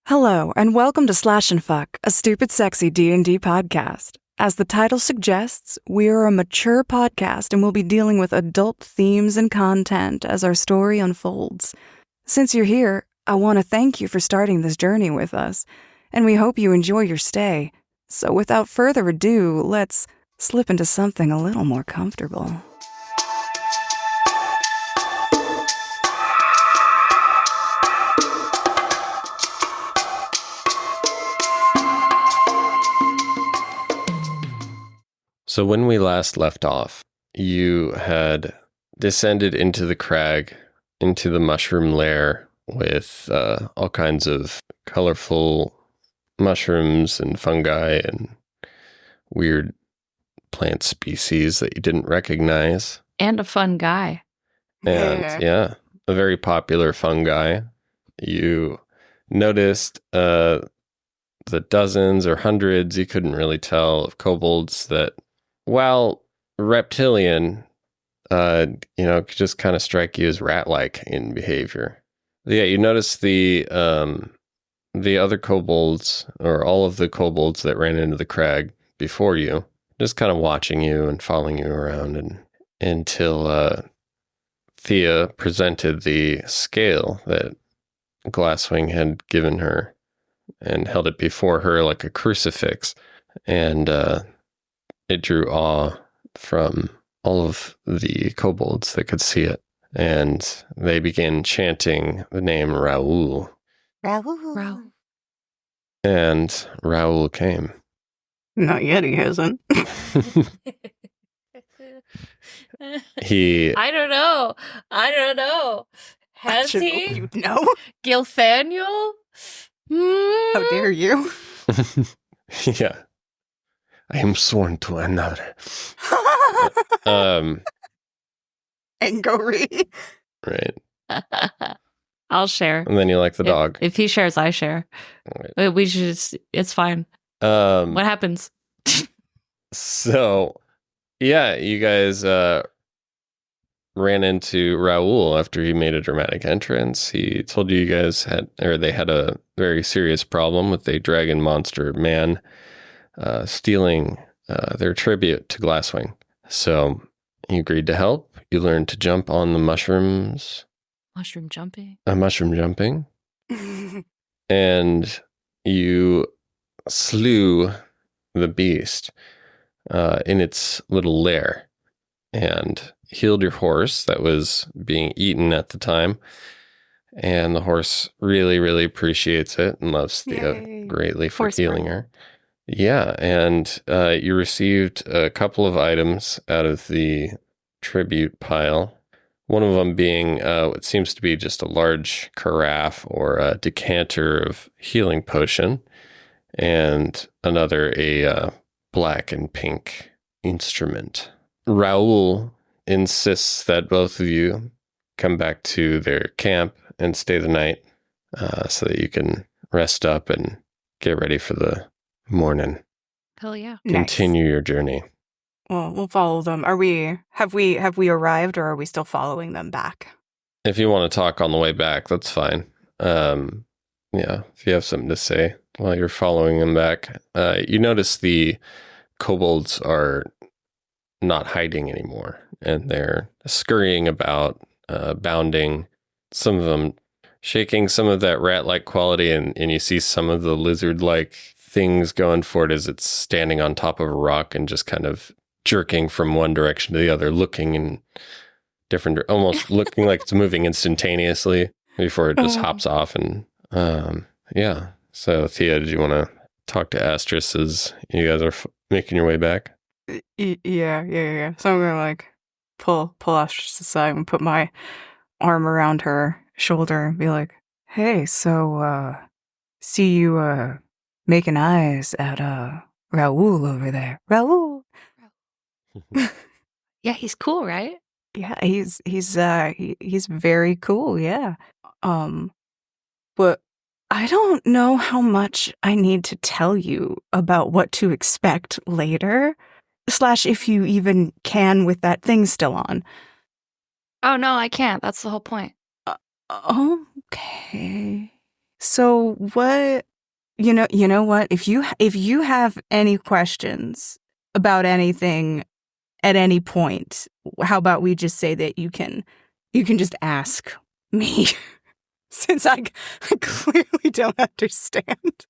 Hello, and welcome to Slash and Fuck, a stupid sexy D&D podcast. As the title suggests, we are a mature podcast and will be dealing with adult themes and content as our story unfolds. Since you're here, I want to thank you for starting this journey with us, and we hope you enjoy your stay. So without further ado, let's slip into something a little more comfortable. So when we last left off, you had descended into the crag, into the mushroom lair with all kinds of colorful mushrooms and fungi and weird plant species that you didn't recognize. And a fun guy. And yeah, a very popular fungi. You noticed the dozens or hundreds, you couldn't really tell, of kobolds that, while reptilian, could just kind of strike you as rat-like in behavior. Yeah, you notice the other kobolds, or all of the kobolds that ran into the crag before you, just kind of watching you and following you around, and until Thea presented the scale that Glasswing had given her and held it before her like a crucifix, and it drew awe from all of the kobolds that could see it, and they began chanting the name Raoul. Raoul. And Raoul came. Not yet, he hasn't. I don't know. Has he? You know? Gilthaniel? How dare you? Yeah. I am sworn to another. Angry. Right. I'll share. And then you like the dog. If he shares, I share. Right. We should just, it's fine. What happens? So, yeah, you guys ran into Raoul after he made a dramatic entrance. He told you guys they had a very serious problem with a dragon monster man stealing their tribute to Glasswing. So you agreed to help. You learned to jump on the mushrooms. Mushroom jumping. Mushroom jumping. And you slew the beast in its little lair and healed your horse that was being eaten at the time. And the horse really, really appreciates it and loves Thea greatly for Horse healing her. Yeah, and you received a couple of items out of the tribute pile. One of them being what seems to be just a large carafe or a decanter of healing potion, and another a black and pink instrument. Raoul insists that both of you come back to their camp and stay the night so that you can rest up and get ready for the morning. Hell yeah. Continue your journey. Well, we'll follow them. Have we arrived, or are we still following them back? If you want to talk on the way back, that's fine. Yeah, if you have something to say while you're following them back. You notice the kobolds are not hiding anymore, and they're scurrying about, bounding, some of them shaking some of that rat-like quality, and you see some of the lizard-like things going for it as it's standing on top of a rock and just kind of jerking from one direction to the other, looking in different, almost looking like it's moving instantaneously before it just hops off. And yeah. So Thea, did you want to talk to Astris as you guys are making your way back? Yeah. So I'm gonna pull Astris aside and put my arm around her shoulder and be like, "Hey, so see you making eyes at Raoul over there. Raoul." Yeah, he's cool, right? Yeah, he's very cool, yeah. But I don't know how much I need to tell you about what to expect later. / if you even can with that thing still on. Oh, no, I can't. That's the whole point. Okay. So what, you know what? If you have any questions about anything at any point, how about we just say that you can just ask me since I clearly don't understand.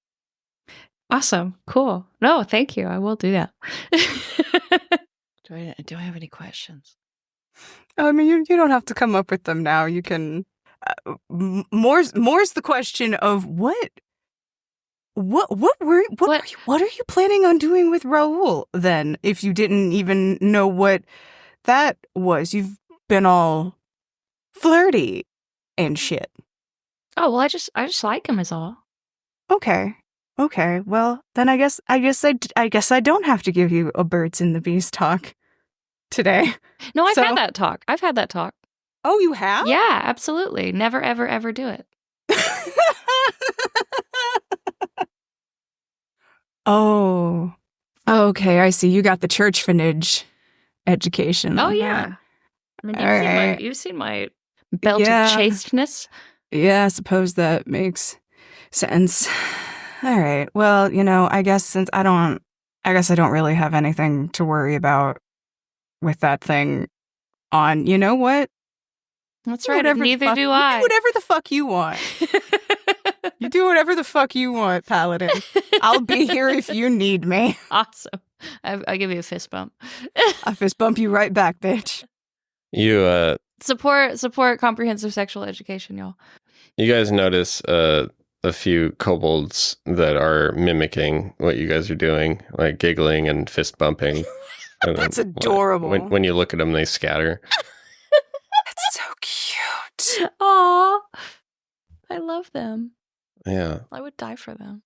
Awesome. Cool. No, thank you. I will do that. Do I have any questions? I mean, you don't have to come up with them now. You can. More's the question of what are you planning on doing with Raoul then? If you didn't even know what that was, you've been all flirty and shit. Oh well, I just like him is all. Okay. Well, then I guess I don't have to give you a birds and the bees talk today. No, I've had that talk. Oh, you have? Yeah, absolutely. Never, ever, ever do it. Oh, okay. I see. You got the churchmanage education. Oh yeah. I mean, you've seen my belt of chasteness. Yeah, I suppose that makes sense. All right. Well, I guess I don't really have anything to worry about with that thing on. You know what? That's right. Neither do I. You do whatever the fuck you want. You do whatever the fuck you want, Paladin. I'll be here if you need me. Awesome. I'll give you a fist bump. I fist bump you right back, bitch. You support comprehensive sexual education, y'all. You guys notice a few kobolds that are mimicking what you guys are doing, like giggling and fist bumping. That's adorable. When you look at them, they scatter. That's so cute. Aw. I love them. Yeah. I would die for them.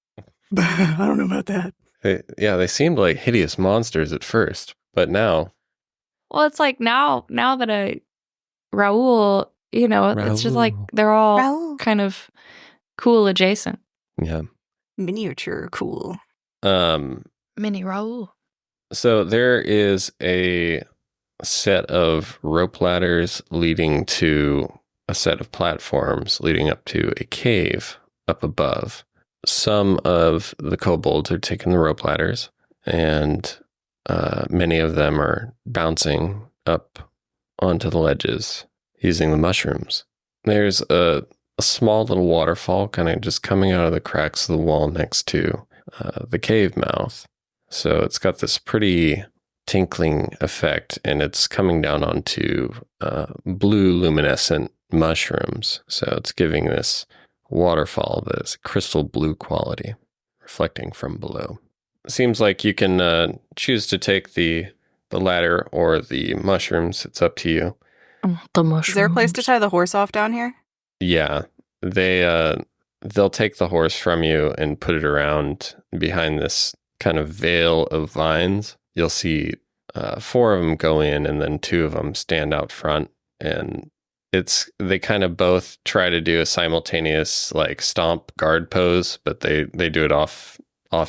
I don't know about that. They seemed like hideous monsters at first, but now. Well, it's like now that Raoul, it's just like they're all kind of cool adjacent. Yeah. Miniature cool. Mini Raoul. So there is a set of rope ladders leading to a set of platforms leading up to a cave up above. Some of the kobolds are taking the rope ladders, and many of them are bouncing up onto the ledges using the mushrooms. There's a small little waterfall kind of just coming out of the cracks of the wall next to the cave mouth. So it's got this pretty tinkling effect, and it's coming down onto blue luminescent mushrooms. So it's giving this waterfall this crystal blue quality reflecting from below. It seems like you can choose to take the ladder or the mushrooms. It's up to you. The mushrooms. Is there a place to tie the horse off down here? Yeah, they'll take the horse from you and put it around behind this kind of veil of vines. You'll see 4 of them go in, and then 2 of them stand out front, and they kind of both try to do a simultaneous like stomp guard pose, but they do it off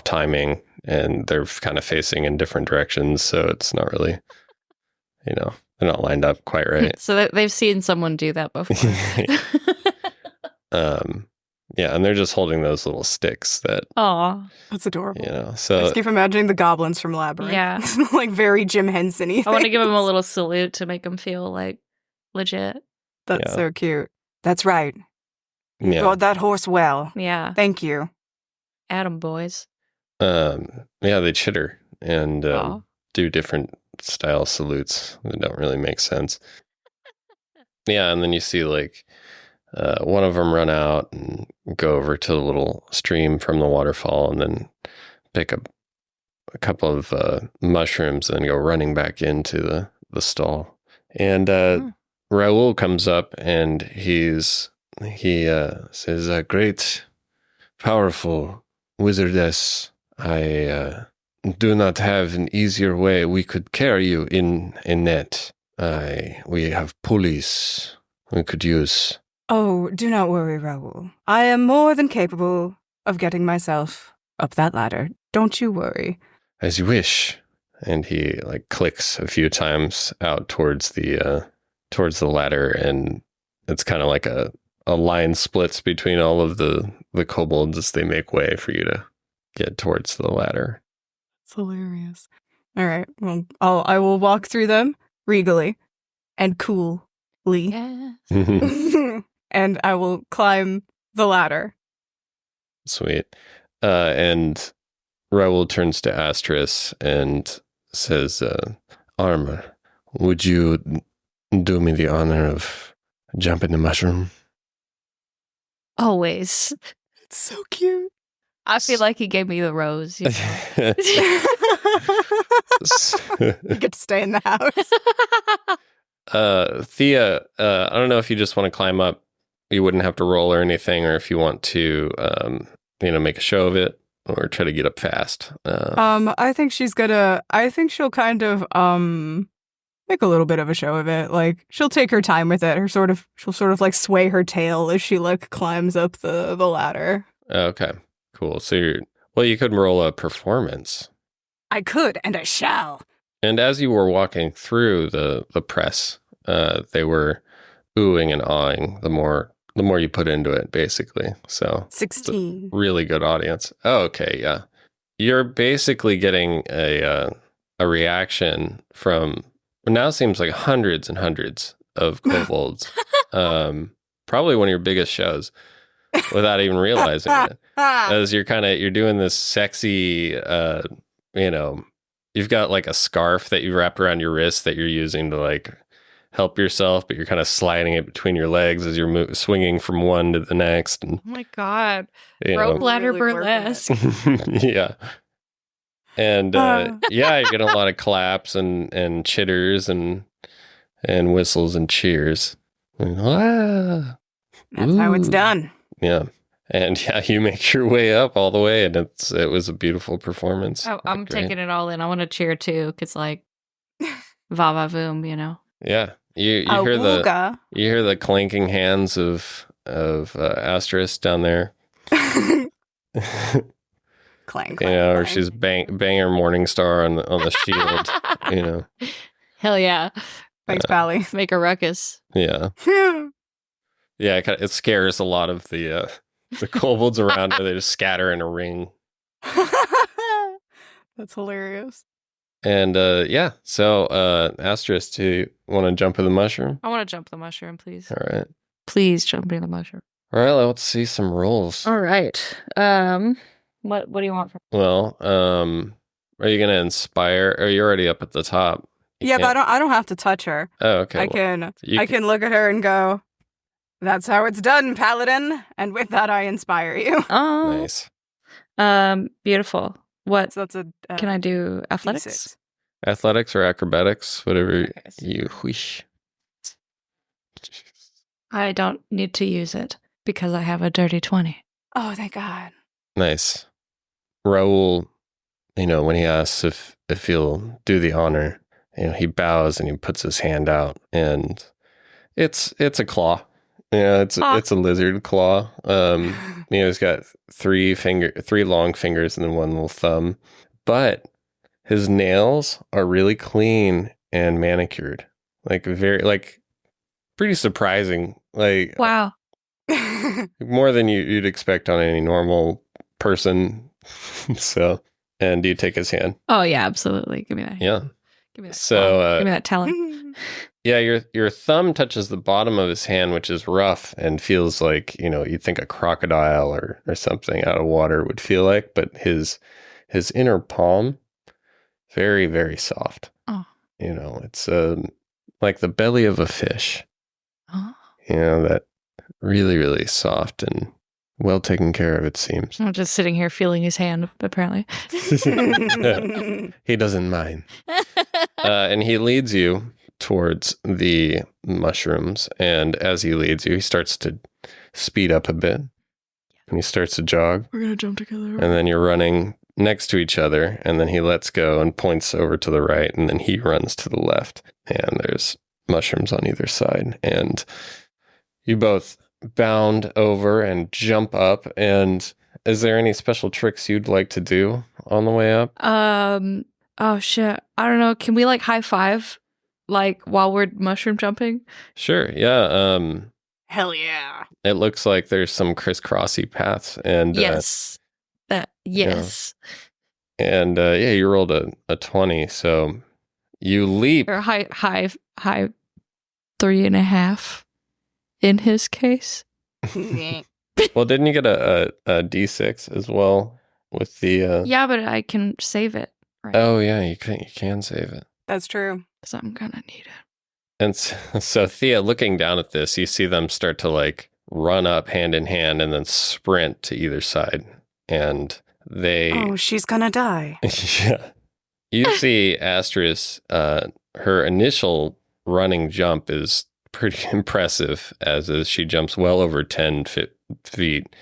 timing, and they're kind of facing in different directions, so it's not really, they're not lined up quite right. So they've seen someone do that before. Yeah, and they're just holding those little sticks that. Aw, that's adorable. So I just keep imagining the goblins from Labyrinth. Yeah, like very Jim Henson-y. I want to give them a little salute to make them feel like legit. That's so cute. That's right. Yeah. Rode that horse well. Yeah. Thank you. Atom boys. Yeah, they chitter and do different style salutes that don't really make sense. Yeah, and then you see like one of them run out and go over to the little stream from the waterfall, and then pick up a couple of mushrooms and go running back into the stall. And Raoul comes up, and he says, "A great, powerful wizardess, I do not have an easier way. We could carry you in a net. We have pulleys we could use." Oh, do not worry, Raoul. I am more than capable of getting myself up that ladder. Don't you worry. As you wish. And he like clicks a few times out towards the ladder, and it's kind of like a a line splits between all of the kobolds as they make way for you to get towards the ladder. It's hilarious. All right. Well, I will walk through them regally and coolly. Yes. And I will climb the ladder. Sweet. And Raoul turns to Astris and says, Armor, would you do me the honor of jumping the mushroom? Always. It's so cute. I feel like he gave me the rose. You know? You get to stay in the house. Thea, I don't know if you just want to climb up. You wouldn't have to roll or anything, or if you want to, make a show of it or try to get up fast. I think she'll kind of make a little bit of a show of it. Like, she'll take her time with it. She'll sort of like sway her tail as she like climbs up the ladder. Okay, cool. So you could roll a performance. I could, and I shall. And as you were walking through the press, they were oohing and awing the more you put into it, basically. So 16. Really good audience. Oh, okay, yeah. You're basically getting a reaction from now seems like hundreds and hundreds of kobolds. Probably one of your biggest shows without even realizing it. As you're doing this sexy, you've got like a scarf that you wrapped around your wrist that you're using to like help yourself, but you're kind of sliding it between your legs as you're swinging from one to the next. And, oh my God. Rope ladder really burlesque. Yeah. And you're getting a lot of claps and chitters and whistles and cheers. And, That's how it's done. Yeah. And you make your way up all the way, and it was a beautiful performance. Oh, I'm taking it all in. I want to cheer too, because like, va va voom, you know. Yeah, you hear the clanking hands of Astris down there. Clang, or she's bang her morning star on the shield. Hell yeah! Thanks, Pally. Make a ruckus. Yeah. Yeah, it scares a lot of the kobolds around her. They just scatter in a ring. That's hilarious. And so Astris, do you want to jump in the mushroom? I want to jump the mushroom, please. All right. Please jump in the mushroom. All right, let's see some rolls. All right. What do you want from me? Well, are you gonna inspire? Or you're already up at the top? But I don't have to touch her. Oh, okay. I can look at her and go, "That's how it's done, Paladin." And with that, I inspire you. Oh, nice. Beautiful. What? So that's can I do? Athletics? D6. Athletics or acrobatics, whatever you wish. I don't need to use it because I have a dirty 20. Oh, thank God. Nice. Raoul, when he asks if he'll do the honor, he bows and he puts his hand out, and it's a claw. It's a lizard claw. He's got three long fingers and then one little thumb, but his nails are really clean and manicured, pretty surprising. Like, wow, more than you'd expect on any normal person. So, and do you take his hand? Oh yeah, absolutely. Give me that. Yeah. Give me that. So, give me that talent. Yeah, your thumb touches the bottom of his hand, which is rough and feels like, you'd think a crocodile or something out of water would feel like, but his inner palm, very, very soft. Oh. It's like the belly of a fish. Oh. That really, really soft and well taken care of, it seems. I'm just sitting here feeling his hand, apparently. He doesn't mind. And he leads you towards the mushrooms, and as he leads you, he starts to speed up a bit, and he starts to jog. We're gonna jump together, and then you're running next to each other, and then he lets go and points over to the right, and then he runs to the left, and there's mushrooms on either side, and you both bound over and jump up. And is there any special tricks you'd like to do on the way up? Oh shit, I don't know. Can we like high five while we're mushroom jumping? Sure, yeah. Hell yeah. It looks like there's some crisscrossy paths, and yes, yes. And you rolled a 20, so you leap. Or high 3.5 in his case. Well, didn't you get a D6 as well with the? Yeah, but I can save it. Right? Oh yeah, you can save it. That's true. Because I'm gonna need it. And so Thea, looking down at this, you see them start to like run up hand in hand and then sprint to either side, and they. Oh, she's gonna die. Yeah. You see Astris, her initial running jump is pretty impressive, as she jumps well over 10 feet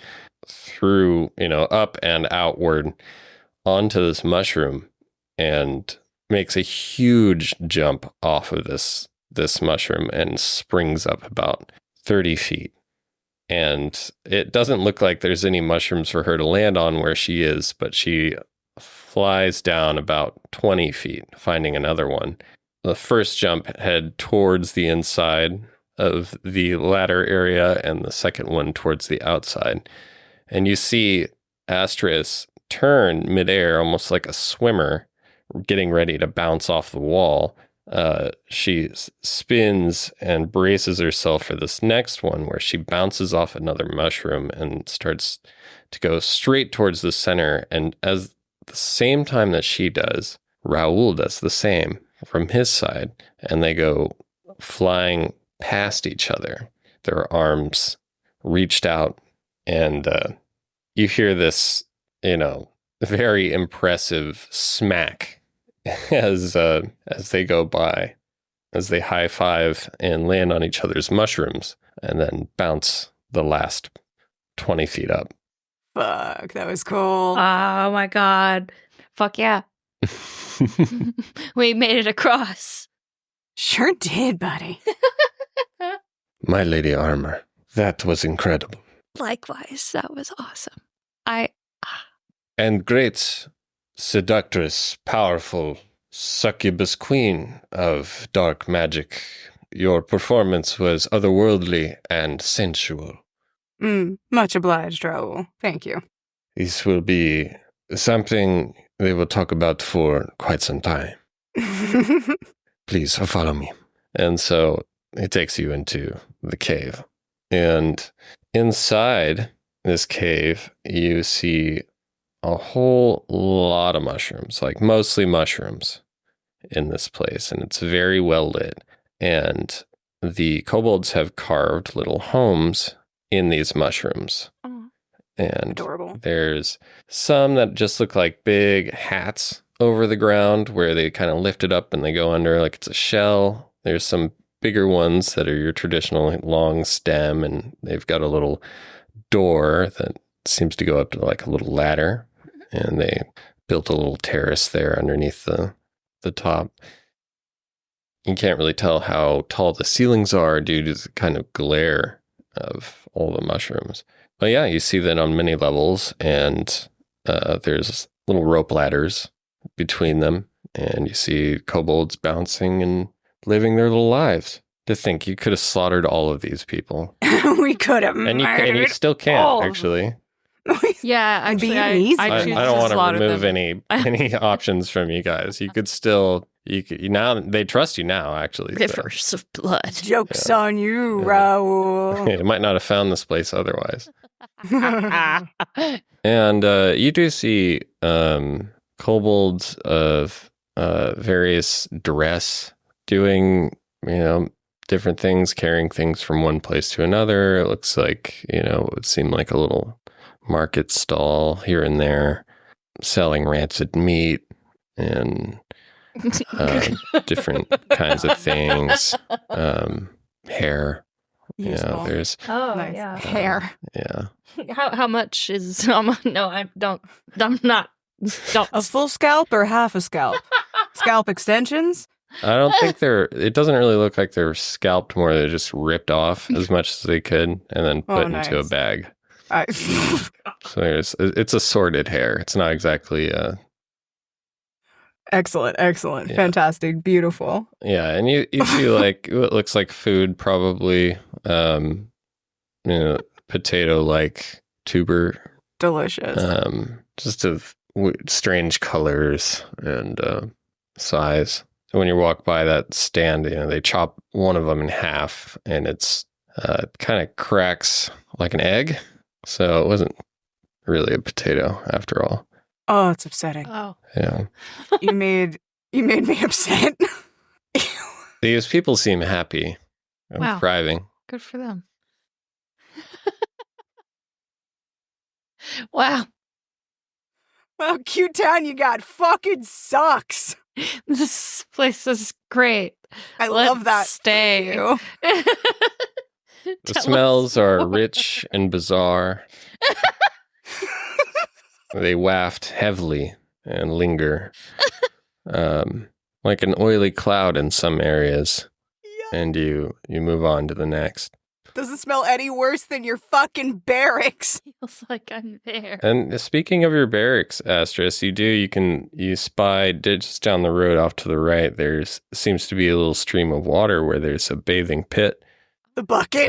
through, up and outward onto this mushroom, and makes a huge jump off of this mushroom and springs up about 30 feet. And it doesn't look like there's any mushrooms for her to land on where she is, but she flies down about 20 feet, finding another one. The first jump head towards the inside of the ladder area, and the second one towards the outside. And you see Astris turn midair, almost like a swimmer, getting ready to bounce off the wall. She spins and braces herself for this next one, where she bounces off another mushroom and starts to go straight towards the center. And as the same time that she does, Raoul does the same from his side, and they go flying past each other, their arms reached out, and you hear this, very impressive smack as they go by, as they high five and land on each other's mushrooms, and then bounce the last 20 feet up. Fuck, that was cool. Oh my god. Fuck yeah. We made it across. Sure did, buddy. My Lady Armor, that was incredible. Likewise, that was awesome. And great seductress, powerful succubus queen of dark magic. Your performance was otherworldly and sensual. Much obliged, Raoul. Thank you. This will be something they will talk about for quite some time. Please follow me. And so it takes you into the cave. And inside this cave, you see a whole lot of mushrooms, like mostly mushrooms in this place. And it's very well lit. And the kobolds have carved little homes in these mushrooms. And adorable. There's some that just look like big hats over the ground where they kind of lift it up and they go under like it's a shell. There's some bigger ones that are your traditional long stem, and they've got a little door that seems to go up to like a little ladder, and they built a little terrace there underneath the top. You can't really tell how tall the ceilings are due to the kind of glare of all the mushrooms. But yeah, you see that on many levels, and there's little rope ladders between them, and you see kobolds bouncing and living their little lives. To think you could have slaughtered all of these people. We could have and you still can't, actually. Yeah, actually, I don't want to remove any options from you guys. You could still... now they trust you now, actually. Rivers of blood. Joke's on you, Raoul. You might not have found this place otherwise. And you do see kobolds of various dress doing, different things, carrying things from one place to another. It looks like, it would seem like a little market stall here and there, selling rancid meat and different kinds of things, hair. Useful. There's nice. Yeah, hair. Yeah. How much is? No, I don't. I'm not. Don't. A full scalp or half a scalp? Scalp extensions? I don't think it doesn't really look like they're scalped more. They're just ripped off as much as they could and then put into a bag. So it's assorted hair. It's not exactly Excellent. Yeah. Fantastic. Beautiful. Yeah, and you see like what looks like food, probably potato-like tuber. Delicious. Just of strange colors and size. When you walk by that stand, they chop one of them in half, and it's kind of cracks like an egg. So it wasn't really a potato after all. Oh, it's upsetting. Oh, yeah. You made me upset. These people seem happy and thriving. Good for them. Wow. Well, cute town you got fucking sucks. This place is great. I love that. Stay. The smells are rich and bizarre. They waft heavily and linger, like an oily cloud in some areas. Yeah. And you move on to the next. Doesn't smell any worse than your fucking barracks. Feels like I'm there. And speaking of your barracks, Astris, you spy just down the road off to the right. Seems to be a little stream of water where there's a bathing pit. The bucket?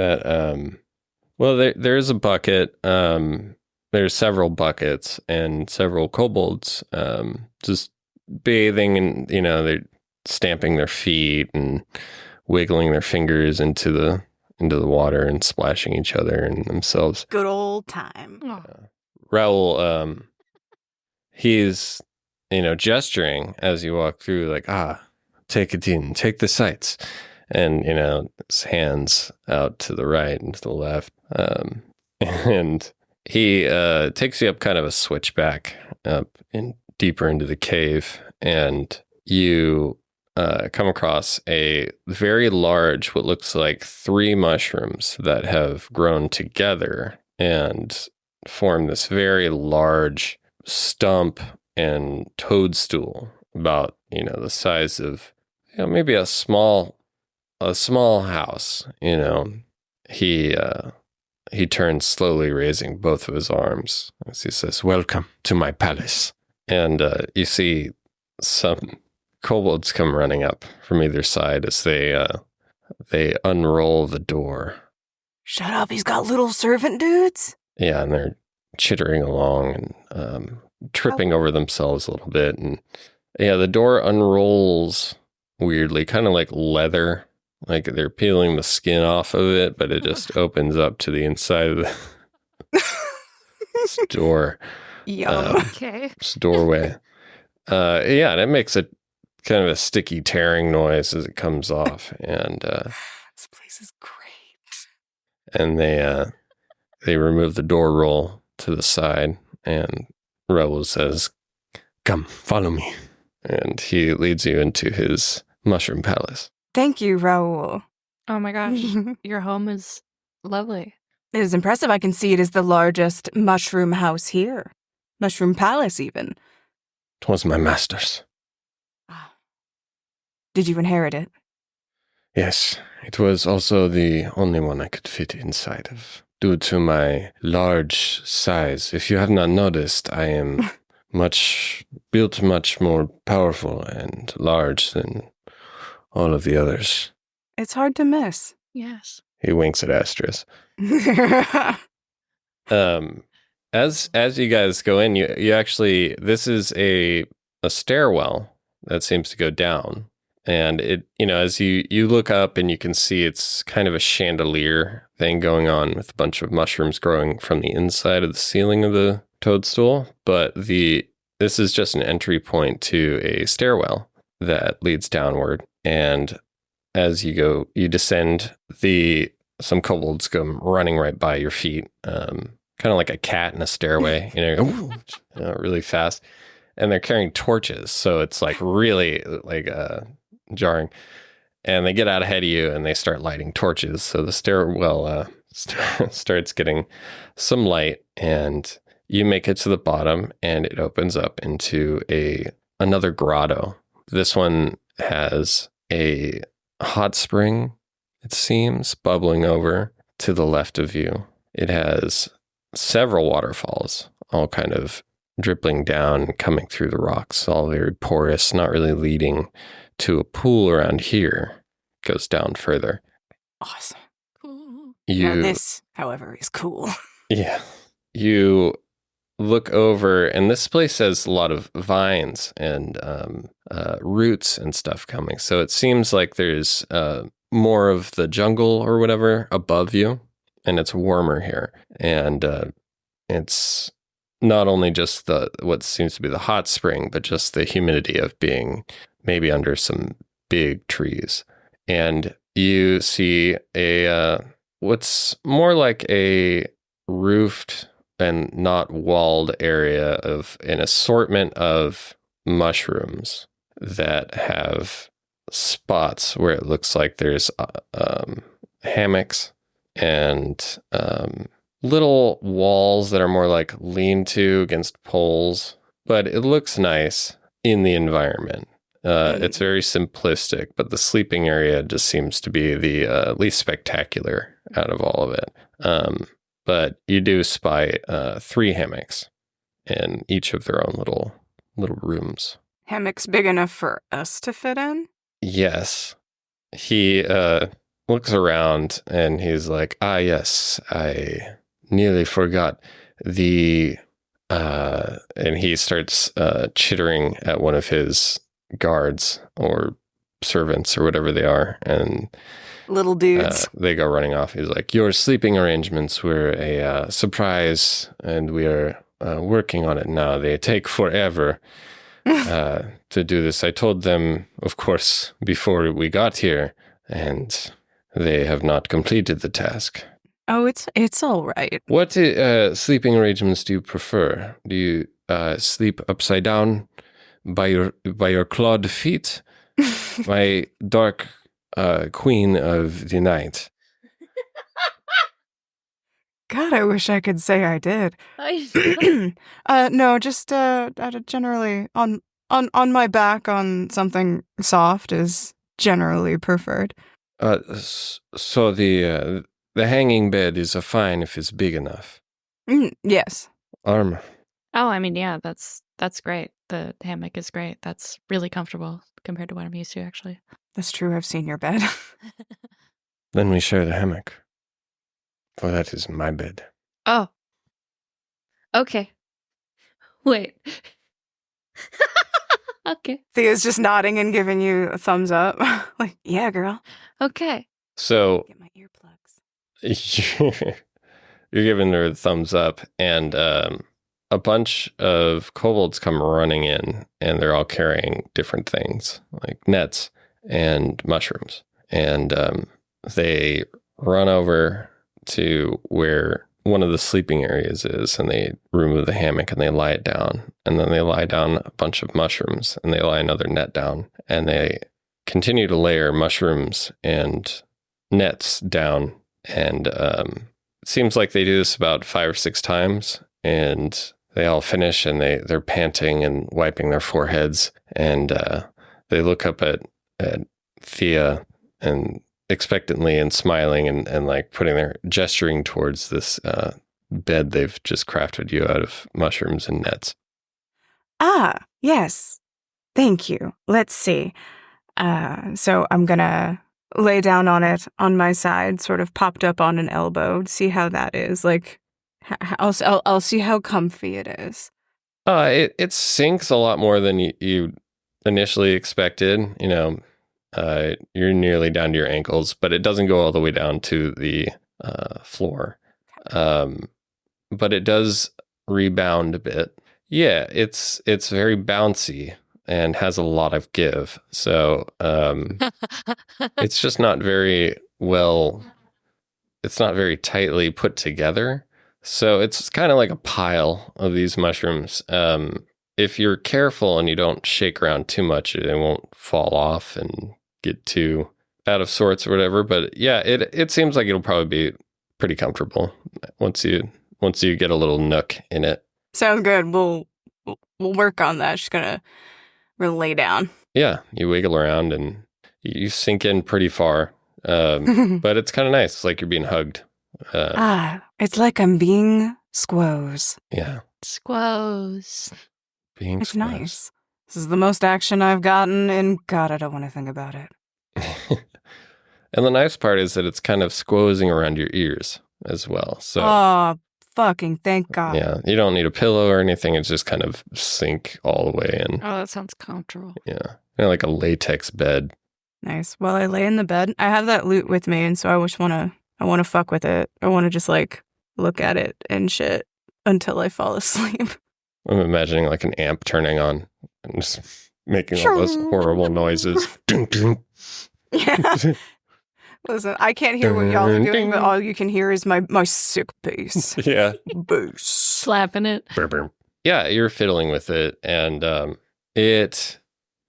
There is a bucket. There's several buckets and several kobolds just bathing, and they're stamping their feet and wiggling their fingers into the water and splashing each other and themselves. Good old time. Raoul, he's gesturing as you walk through, like, take it in, take the sights. And, his hands out to the right and to the left. And he takes you up kind of a switchback up deeper into the cave. And you come across a very large, what looks like 3 mushrooms that have grown together and form this very large stump and toadstool, about, the size of, maybe a small house. He turns slowly, raising both of his arms as he says, "Welcome to my palace." And you see some kobolds come running up from either side as they unroll the door. Shut up, he's got little servant dudes? Yeah, and they're chittering along and tripping over themselves a little bit. And yeah, the door unrolls weirdly, kind of like leather. Like they're peeling the skin off of it, but it just opens up to the inside of the door. Yum. Okay. Doorway. And it makes a kind of a sticky tearing noise as it comes off. And this place is great. And they remove the door roll to the side, and Raoul says, "Come, follow me." And he leads you into his mushroom palace. Thank you, Raoul. Oh my gosh, your home is lovely. It is impressive. I can see it is the largest mushroom house here. Mushroom palace, even. 'Twas my master's. Did you inherit it? Yes, it was also the only one I could fit inside of, due to my large size. If you have not noticed, I am built much more powerful and large than all of the others. It's hard to miss. Yes. He winks at Astris. As you guys go in, you actually, this is a stairwell that seems to go down. And it, as you look up and you can see it's kind of a chandelier thing going on with a bunch of mushrooms growing from the inside of the ceiling of the toadstool. But this is just an entry point to a stairwell that leads downward. And as you descend, some kobolds come running right by your feet, kind of like a cat in a stairway, really fast. And they're carrying torches, so it's like really like jarring. And they get out ahead of you and they start lighting torches. So the stairwell starts getting some light, and you make it to the bottom, and it opens up into another grotto. This one has a hot spring, it seems, bubbling over to the left of you. It has several waterfalls, all kind of dripping down, coming through the rocks, all very porous, not really leading to a pool around here. It goes down further. Awesome. Cool. This, however, is cool. Yeah. You look over, and this place has a lot of vines and roots and stuff coming. So it seems like there's more of the jungle or whatever above you, and it's warmer here. And it's not only just what seems to be the hot spring, but just the humidity of being maybe under some big trees. And you see what's more like a roofed and not walled area of an assortment of mushrooms that have spots where it looks like there's hammocks and little walls that are more like lean-to against poles, but it looks nice in the environment. It's very simplistic, but the sleeping area just seems to be the least spectacular out of all of it. But you do spy 3 hammocks in each of their own little rooms. Hammocks big enough for us to fit in? Yes. He looks around and he's like, yes, I nearly forgot and he starts chittering at one of his guards or servants or whatever they are, and little dudes. They go running off. He's like, your sleeping arrangements were a surprise, and we are working on it now. They take forever to do this. I told them, of course, before we got here, and they have not completed the task. Oh, it's all right. What sleeping arrangements do you prefer? Do you sleep upside down by your clawed feet? My dark queen of the night. God, I wish I could say I did. No, just generally on my back on something soft is generally preferred. So the hanging bed is fine if it's big enough. Yes. Arm. Oh, I mean, yeah, that's great. The hammock is great. That's really comfortable compared to what I'm used to, actually. That's true. I've seen your bed. Then we share the hammock. For that is my bed. Oh. Okay. Wait. Okay. Thea's just nodding and giving you a thumbs up. Like, yeah, girl. Okay. So Get my earplugs. You're giving her the thumbs up, and a bunch of kobolds come running in, and they're all carrying different things, like nets and mushrooms. And they run over to where one of the sleeping areas is, and they remove the hammock and they lie it down. And then they lie down a bunch of mushrooms, and they lie another net down. And they continue to layer mushrooms and nets down. And it seems like they do this about 5 or 6 times. And they all finish, and they're panting and wiping their foreheads. And they look up at Thea and expectantly and smiling and like putting their gesturing towards this bed they've just crafted you out of mushrooms and nets. Ah, yes. Thank you. Let's see. So I'm gonna lay down on it on my side, sort of popped up on an elbow, see how that is. Like, I'll see how comfy it is. It sinks a lot more than you initially expected. You know, you're nearly down to your ankles, but it doesn't go all the way down to the floor. But it does rebound a bit. Yeah, it's very bouncy and has a lot of give. So it's just not very well, it's not very tightly put together. So it's kind of like a pile of these mushrooms. If you're careful and you don't shake around too much, it won't fall off and get too out of sorts or whatever. But yeah, it seems like it'll probably be pretty comfortable once you get a little nook in it. Sounds good. We'll work on that. Just gonna lay down. Yeah, you wiggle around and you sink in pretty far. But it's kind of nice. It's like you're being hugged. It's like I'm being squoze. Yeah. Squoze. Being It's squoze. nice. This is the most action I've gotten, and God, I don't want to think about it. And the nice part is that it's kind of squozing around your ears as well. So, oh, fucking thank God. Yeah, you don't need a pillow or anything. It's just kind of sink all the way in. Oh, that sounds comfortable. Yeah, like a latex bed. Nice. Well, I lay in the bed. I have that lute with me, and so I want to fuck with it. I want to just like look at it and shit until I fall asleep. I'm imagining like an amp turning on and just making all those horrible noises. Yeah. Listen, I can't hear what y'all are doing, but all you can hear is my sick bass. Yeah. Bass. Slapping it. Yeah, you're fiddling with it, and it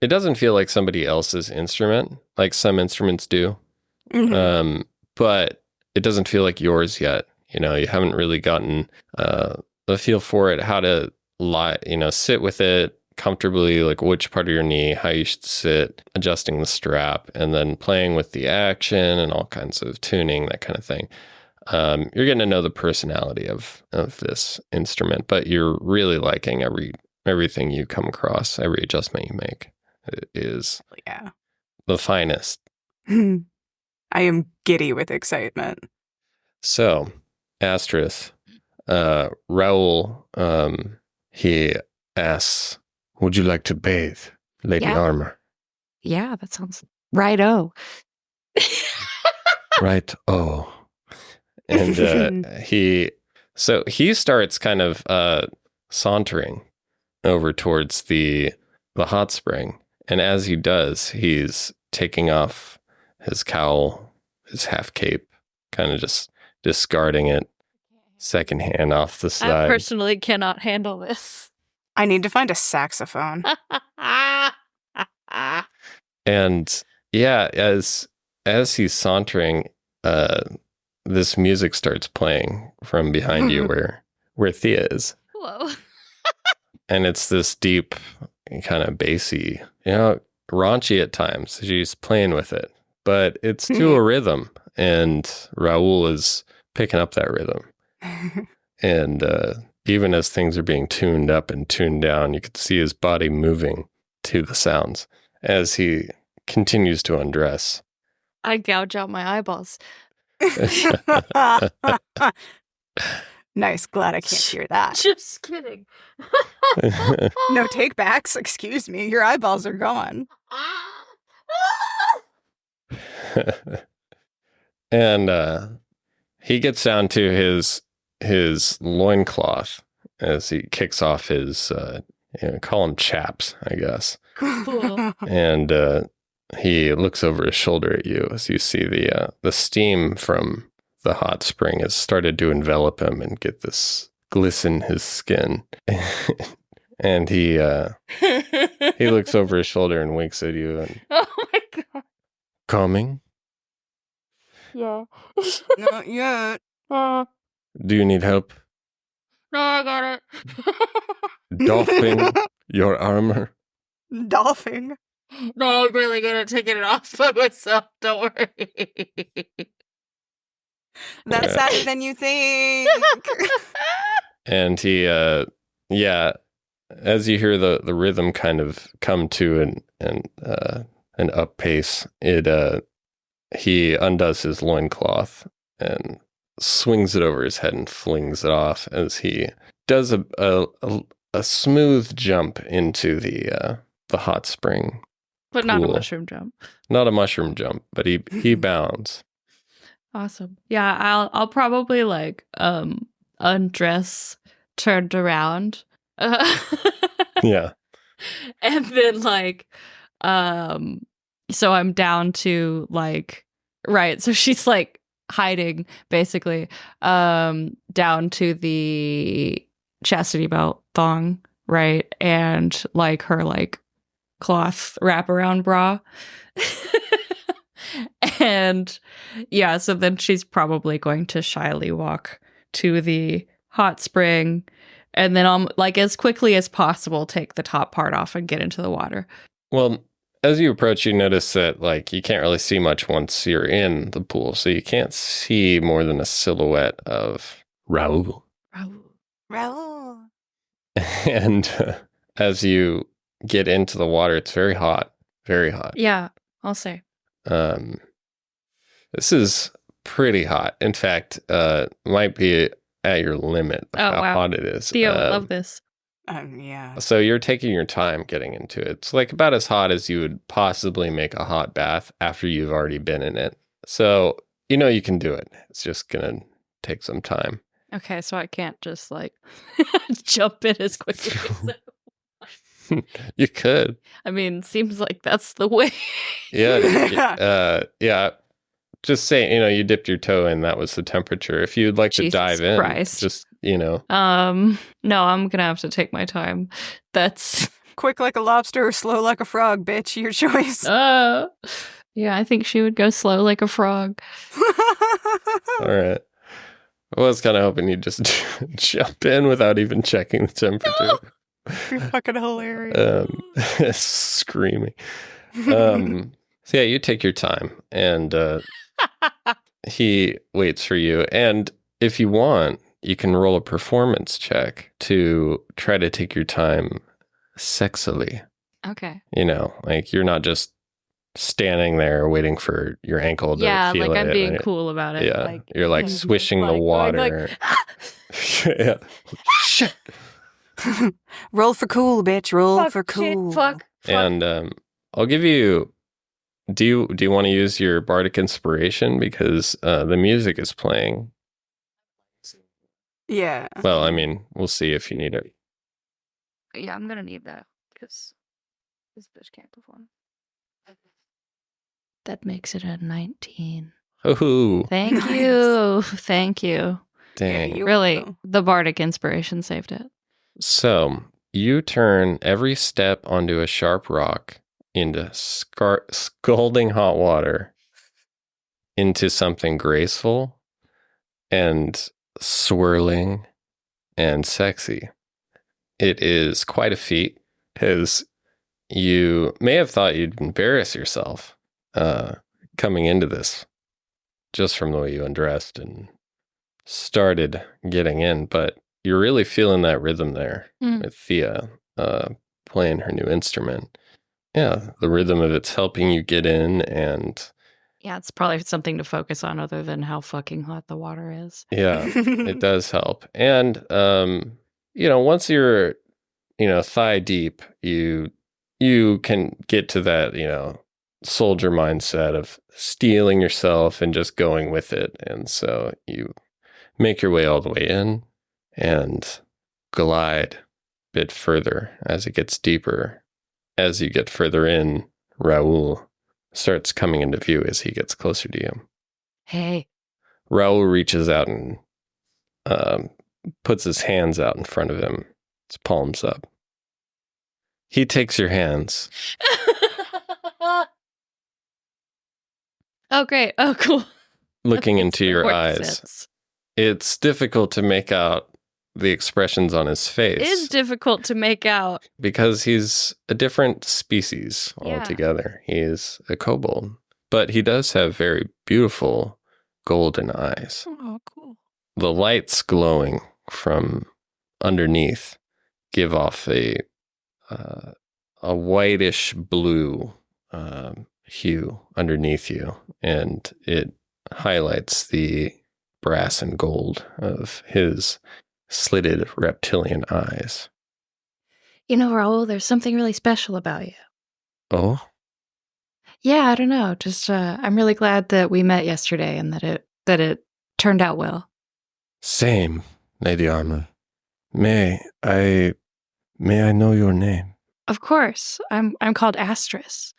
doesn't feel like somebody else's instrument, like some instruments do. Mm-hmm. But it doesn't feel like yours yet. You haven't really gotten the feel for it, how to sit with it comfortably, like which part of your knee, how you should sit, adjusting the strap, and then playing with the action and all kinds of tuning, that kind of thing. You're getting to know the personality of this instrument, but you're really liking everything you come across, every adjustment you make. It is the finest. I am giddy with excitement. So, Astris, Raoul, he asks, would you like to bathe, Lady Armor? Yeah, that sounds right-o. Right-o. And he starts kind of sauntering over towards the hot spring. And as he does, he's taking off his cowl, his half cape, kind of just discarding it secondhand off the side. I personally cannot handle this. I need to find a saxophone. And yeah, as he's sauntering, this music starts playing from behind you where Thea is. Whoa. And it's this deep, kind of bassy, raunchy at times. She's playing with it, but it's to a rhythm, and Raoul is picking up that rhythm. And even as things are being tuned up and tuned down, you could see his body moving to the sounds as he continues to undress. I gouge out my eyeballs. Nice. Glad I can't hear that. Just kidding. No take backs. Excuse me. Your eyeballs are gone. And he gets down to his loincloth as he kicks off his, call them chaps, I guess. Cool. And he looks over his shoulder at you as you see the steam from the hot spring has started to envelop him and get this glisten his skin. And he looks over his shoulder and winks at you. And, oh my God. Coming? Yeah. Not yet. Do you need help? No, I got it. Doffing your armor? Doffing? No, I'm really good at taking it off by myself. Don't worry. That's sadder than you think. And he, as you hear the rhythm kind of come to an up pace, he undoes his loincloth and swings it over his head and flings it off as he does a smooth jump into the hot spring. But not a mushroom jump. Not a mushroom jump, but he bounds. Awesome. Yeah, I'll probably like undress turned around. Yeah. And then like so I'm down to like so she's like hiding basically down to the chastity belt thong, right? And like her like cloth wraparound bra. And yeah, so then she's probably going to shyly walk to the hot spring and then like as quickly as possible take the top part off and get into the water. Well, as you approach, you notice that like you can't really see much once you're in the pool, so you can't see more than a silhouette of Raoul. And as you get into the water, it's very hot, very hot. Yeah, I'll say. This is pretty hot. In fact, might be at your limit of how hot it is. Thea would love this. Yeah. So you're taking your time getting into it. It's like about as hot as you would possibly make a hot bath after you've already been in it. So you know you can do it. It's just going to take some time. Okay, so I can't just like jump in as quickly as that. You could. I mean, seems like that's the way. Yeah. Just say, you dipped your toe in, that was the temperature. If you'd like to dive in, just, No, I'm going to have to take my time. That's quick like a lobster or slow like a frog, bitch. Your choice. Yeah, I think she would go slow like a frog. All right. I was kind of hoping you'd just jump in without even checking the temperature. You're fucking hilarious. Screaming. So yeah, you take your time, and he waits for you. And if you want, you can roll a performance check to try to take your time sexily. Okay. Like you're not just standing there waiting for your ankle to feel it. Yeah, like I'm being cool about it. Yeah, you're like swishing the water. Yeah. Shit. Roll for cool, bitch. Roll for cool. Shit, fuck. And I'll give you. Do you want to use your bardic inspiration because the music is playing? Yeah. Well, I mean, we'll see if you need it. Yeah, I'm gonna need that because this bitch can't perform. That makes it a 19. Oh, Thank you. Thank you. dang. Yeah, Really, the bardic inspiration saved it. So you turn every step onto a sharp rock into scalding hot water into something graceful and swirling and sexy. It is quite a feat, because you may have thought you'd embarrass yourself coming into this just from the way you undressed and started getting in, but you're really feeling that rhythm there with Thea playing her new instrument. Yeah, the rhythm of it's helping you get in, and Yeah, it's probably something to focus on other than how fucking hot the water is. yeah, it does help. And once you're thigh deep, you can get to that soldier mindset of steeling yourself and just going with it. And so you make your way all the way in and glide a bit further as it gets deeper. As you get further in, Raoul starts coming into view as he gets closer to you. Hey. Raoul reaches out and puts his hands out in front of him, his palms up. He takes your hands. Oh, great. Oh, cool. Looking into your eyes. Sense. It's difficult to make out the expressions on his face. It is difficult to make out. Because he's a different species altogether. He is a kobold. But he does have very beautiful golden eyes. Oh, cool. The lights glowing from underneath give off a whitish blue hue underneath you, and it highlights the brass and gold of his slitted reptilian eyes. Raoul, there's something really special about you. Oh? Yeah, I don't know. Just I'm really glad that we met yesterday and that it turned out well. Same, Lady Armor. May I know your name? Of course. I'm called Astris.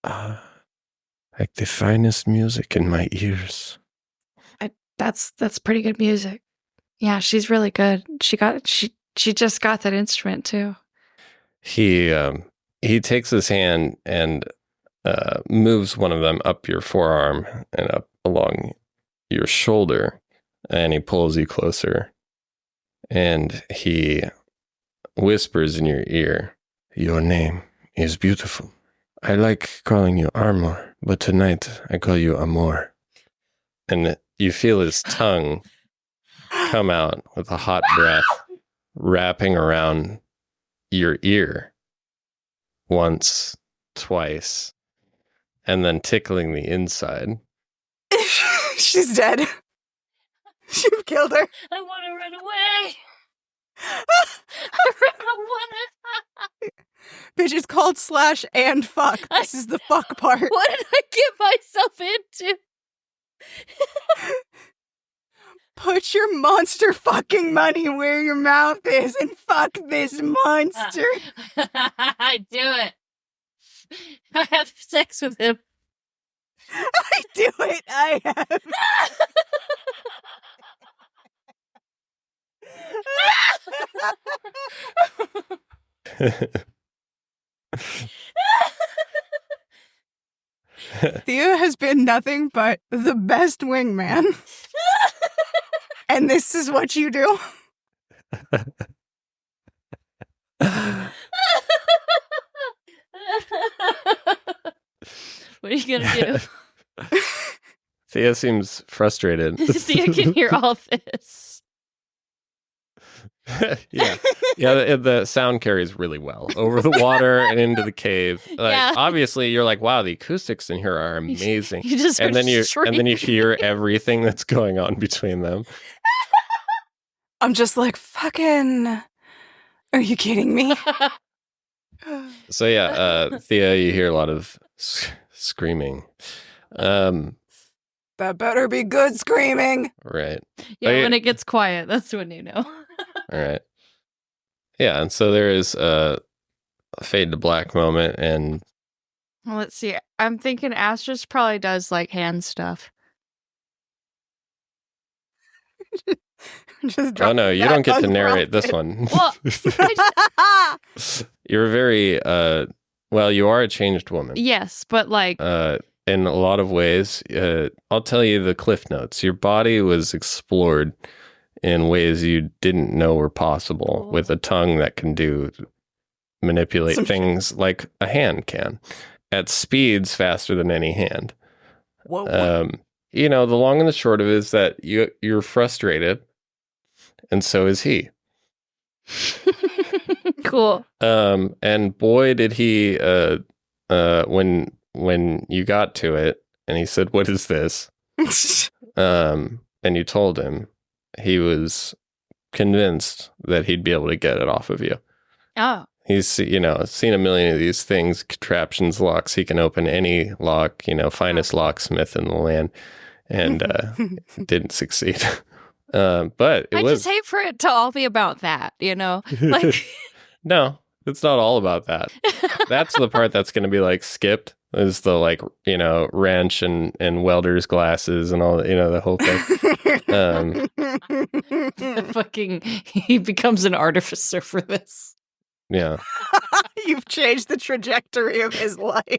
Like the finest music in my ears. That's pretty good music. Yeah, she's really good. She just got that instrument too. He takes his hand and moves one of them up your forearm and up along your shoulder, and he pulls you closer, and he whispers in your ear, "Your name is beautiful. I like calling you Armor, but tonight I call you Amor." And you feel his tongue come out with a hot breath, wrapping around your ear once, twice, and then tickling the inside. She's dead. You've killed her. I want to run away. I want to. Bitch, it's called slash and fuck. This is the fuck part. What did I get myself into? Put your monster fucking money where your mouth is and fuck this monster. I do it. I have sex with him. I do it. I have. Thea has been nothing but the best wingman. And this is what you do? What are you going to do? Thea seems frustrated. Thea can hear all this. Yeah. The sound carries really well over the water and into the cave. Obviously, you're like, wow, the acoustics in here are amazing. You just and then you hear everything that's going on between them. I'm just like, fucking. Are you kidding me? So Thea, you hear a lot of screaming. That better be good screaming. Right. Yeah, when it gets quiet, that's when you know. All right. Yeah, and so there is a fade to black moment, and Well, let's see. I'm thinking Astris probably does like hand stuff. Just oh no, you don't get to narrate this unprompted. one. Well, You're very well, you are a changed woman. yes, but like In a lot of ways. I'll tell you the cliff notes. Your body was explored in ways you didn't know were possible with a tongue that can manipulate things like a hand can at speeds faster than any hand. Whoa. The long and the short of it is that you're frustrated, and so is he. cool. And boy, did he when you got to it and he said, "What is this?" And you told him, he was convinced that he'd be able to get it off of you. Oh. He's, seen a million of these things, contraptions, locks. He can open any lock, finest locksmith in the land, and didn't succeed. But I just hate for it to all be about that, Like, no, it's not all about that. That's the part that's going to be like skipped. Is the wrench and welder's glasses and all the whole thing. He becomes an artificer for this. Yeah. You've changed the trajectory of his life.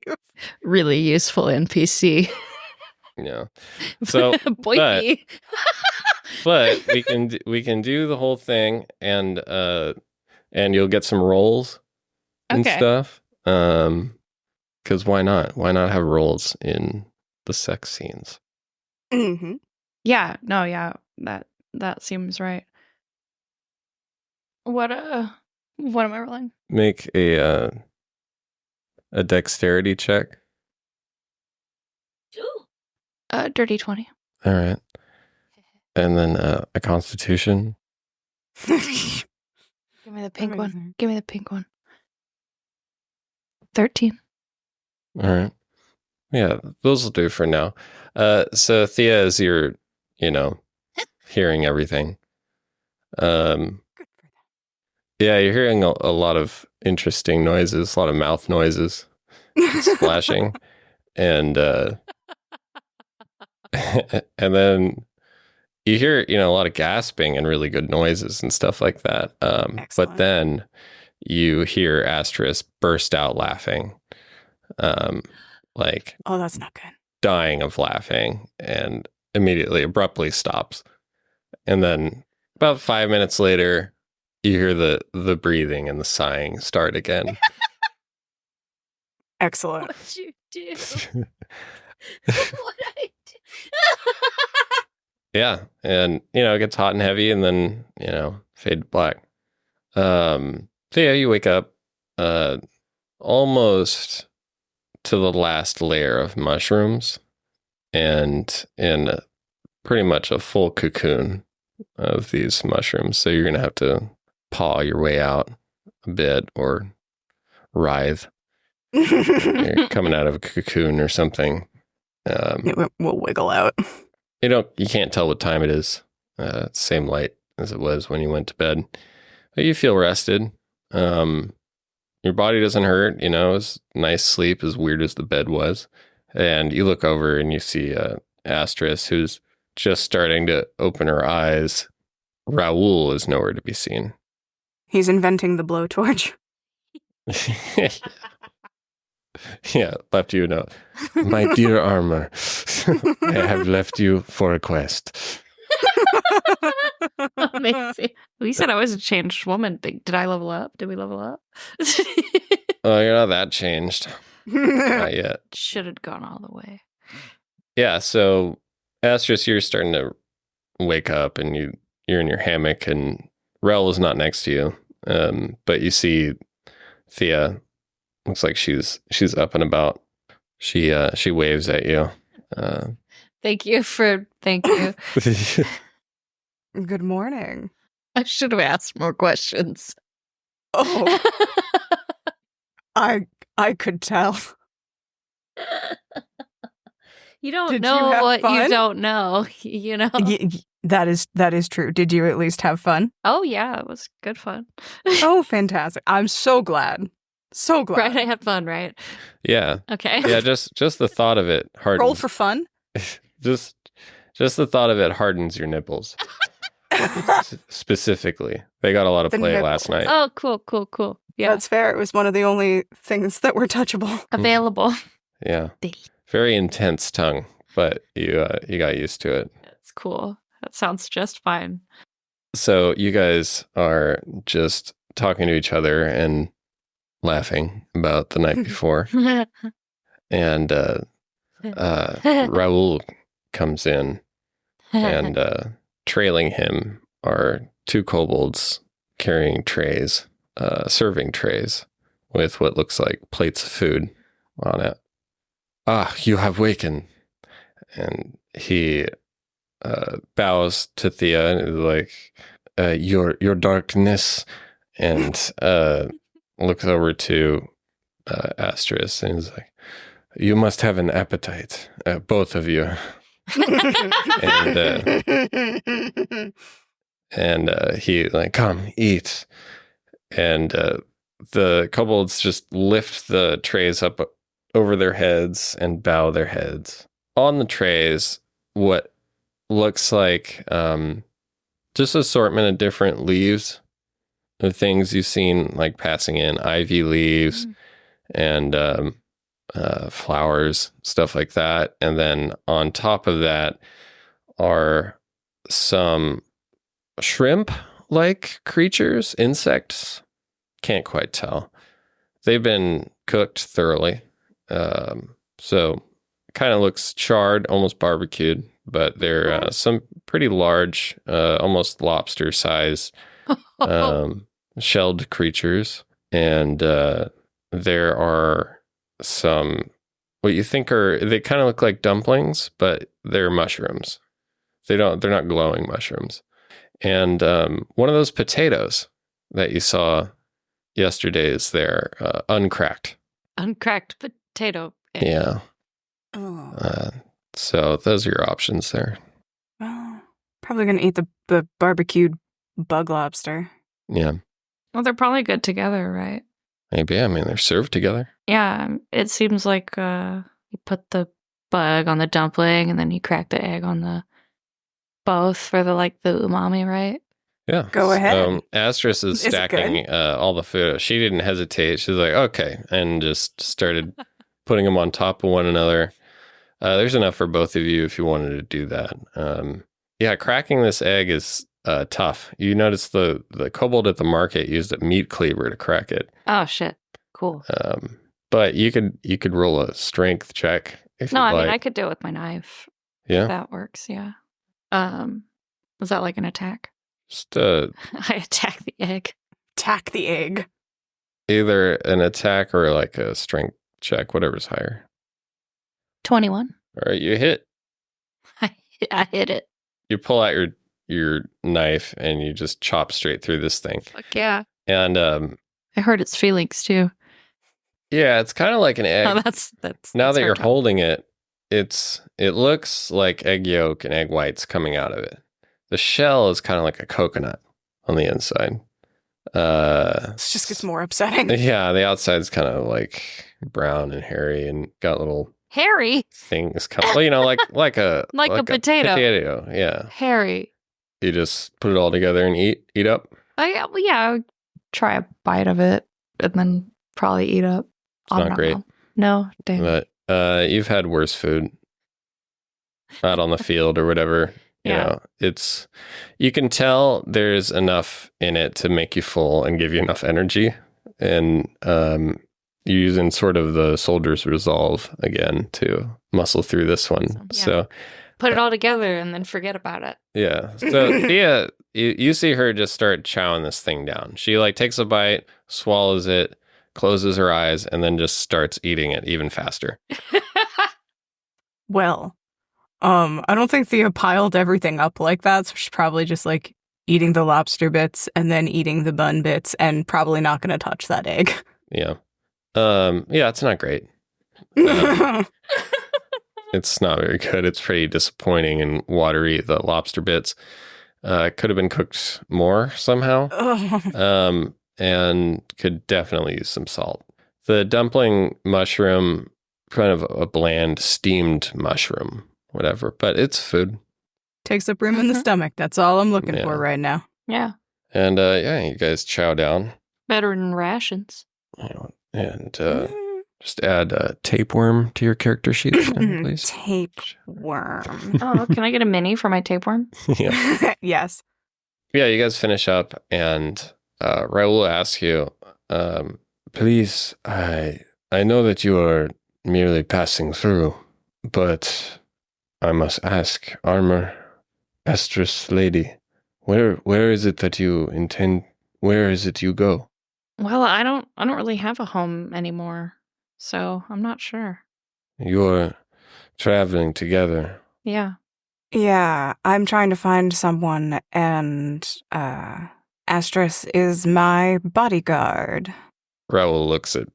Really useful NPC. Yeah. So, Boy, but we can do the whole thing, and you'll get some rolls and stuff. Because why not? Why not have roles in the sex scenes? Mm-hmm. Yeah. No. Yeah. That seems right. What am I rolling? Make a dexterity check. Dirty 20. All right. And then a constitution. Give me the pink one. Give me the pink one. 13. All right. Yeah, those will do for now. So Thea, as you're, hearing everything. Yeah, you're hearing a lot of interesting noises, a lot of mouth noises, splashing, and and then you hear, a lot of gasping and really good noises and stuff like that. But then you hear Astris burst out laughing. Oh, that's not good. Dying of laughing, and immediately abruptly stops. And then about 5 minutes later, you hear the breathing and the sighing start again. Excellent. What'd you do? What'd I do? Yeah, and it gets hot and heavy, and then fade to black. So yeah, you wake up almost to the last layer of mushrooms, and in pretty much a full cocoon of these mushrooms. So you're going to have to paw your way out a bit or writhe. You're coming out of a cocoon or something. We'll wiggle out. You can't tell what time it is. Same light as it was when you went to bed. But you feel rested. Your body doesn't hurt, it's nice sleep, as weird as the bed was. And you look over and you see Astris, who's just starting to open her eyes. Raoul is nowhere to be seen. He's inventing the blowtorch. Yeah, left you a note. My dear armor, I have left you for a quest. Amazing. We said I was a changed woman. Did I level up? Did we level up? Oh, you're not that changed. Not yet. Should have gone all the way. Yeah, so Astris, you're starting to wake up and you're in your hammock and Rel is not next to you. But you see Thea. Looks like she's up and about. She waves at you. Thank you. Good morning. I should have asked more questions. Oh, I could tell. You don't Did know you have what fun? you don't know, That is true. Did you at least have fun? Oh, yeah, it was good fun. Oh, fantastic. I'm so glad. So glad. Right, I had fun, right? Yeah. Okay. Yeah, just the thought of it hardens. Roll for fun? Just the thought of it hardens your nipples. Specifically. They got a lot of The play nipples. last night. Oh, cool. Yeah. That's fair. It was one of the only things that were touchable. Available. Yeah. Very intense tongue, but you got used to it. That's cool. That sounds just fine. So you guys are just talking to each other and laughing about the night before. And Raoul comes in, and trailing him are two kobolds carrying trays, serving trays with what looks like plates of food on it. Ah, you have wakened. And he bows to Thea and is like, your darkness, and looks over to Astris and is like, you must have an appetite, both of you. and he like, come, eat. And the kobolds just lift the trays up over their heads and bow their heads. On the trays, what looks like just assortment of different leaves, the things you've seen like passing in, ivy leaves and flowers, stuff like that. And then on top of that are some shrimp-like creatures, insects. Can't quite tell. They've been cooked thoroughly. So kind of looks charred, almost barbecued, but they're some pretty large, almost lobster size shelled creatures. And there are some, what you think they kind of look like dumplings, but they're mushrooms. They're not glowing mushrooms. And one of those potatoes that you saw yesterday is there, uncracked. Uncracked potato egg. Yeah. Oh. So those are your options there. Well, probably gonna eat the barbecued bug lobster. Yeah. Well, they're probably good together, right? Maybe. I mean, they're served together. Yeah, it seems like you put the bug on the dumpling and then you crack the egg on the both for the umami, right? Yeah. Go ahead. Astris is it stacking all the food. She didn't hesitate. She's like, okay, and just started putting them on top of one another. There's enough for both of you if you wanted to do that. Yeah, cracking this egg is tough. You notice the kobold at the market used a meat cleaver to crack it. Oh shit! Cool. But you could roll a strength check if No, you'd I mean like. I could do it with my knife. Yeah. That works. Yeah. Was that like an attack? Just I attack the egg. Tack the egg. either an attack or like a strength check, whatever's higher. 21. All right, you hit. I hit it. you pull out your knife and you just chop straight through this thing. Fuck yeah. And I hurt its feelings too. yeah, it's kind of like an egg. Oh, that's now that you're hard. holding it, it looks like egg yolk and egg whites coming out of it. The shell is kind of like a coconut on the inside. This just gets more upsetting. Yeah, the outside's kind of like brown and hairy and got little Harry, things well, you know, like a a potato. Potato, yeah. Harry. You just put it all together and eat up. I would try a bite of it and then probably eat up. It's not great. No, damn. But you've had worse food out on the field or whatever. You know, you can tell there's enough in it to make you full and give you enough energy. And you're using sort of the soldier's resolve again to muscle through this one. Awesome. Yeah. So put it all together and then forget about it. yeah. So Thea, you see her just start chowing this thing down. She like takes a bite, swallows it, closes her eyes, and then just starts eating it even faster. Well, I don't think Thea piled everything up like that, so she's probably just like eating the lobster bits and then eating the bun bits and probably not going to touch that egg. Yeah. Yeah, it's not great. It's not very good. It's pretty disappointing and watery, the lobster bits. Could have been cooked more somehow. And could definitely use some salt. The dumpling mushroom, kind of a bland steamed mushroom, whatever, but it's food. Takes up room in the stomach. That's all I'm looking Yeah. for right now. Yeah. And you guys chow down. Better than rations. And just add tapeworm to your character sheet, please. Tapeworm. Oh, can I get a mini for my tapeworm? Yeah. Yes. Yeah, you guys finish up, and Raul asks you, please, I know that you are merely passing through, but I must ask, Armor, Astris lady, where is it that you intend, where is it you go? Well, I don't really have a home anymore, so I'm not sure. You're traveling together. Yeah. Yeah, I'm trying to find someone, and Astris is my bodyguard. Raul looks at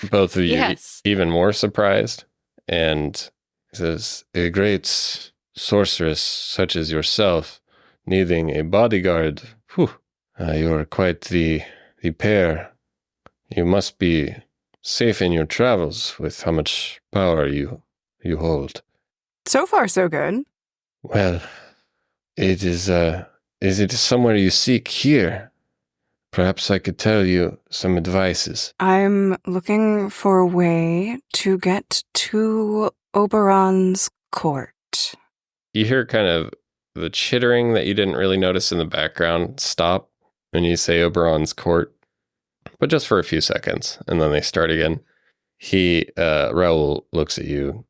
both of you, Yes. even more surprised, and says, a great sorceress such as yourself needing a bodyguard. Whew. You're quite the pair. You must be safe in your travels with how much power you hold. So far, so good. Well, is it somewhere you seek here? Perhaps I could tell you some advices. I'm looking for a way to get to Oberon's court. You hear kind of the chittering that you didn't really notice in the background stop when you say Oberon's court, but just for a few seconds, and then they start again. Raul looks at you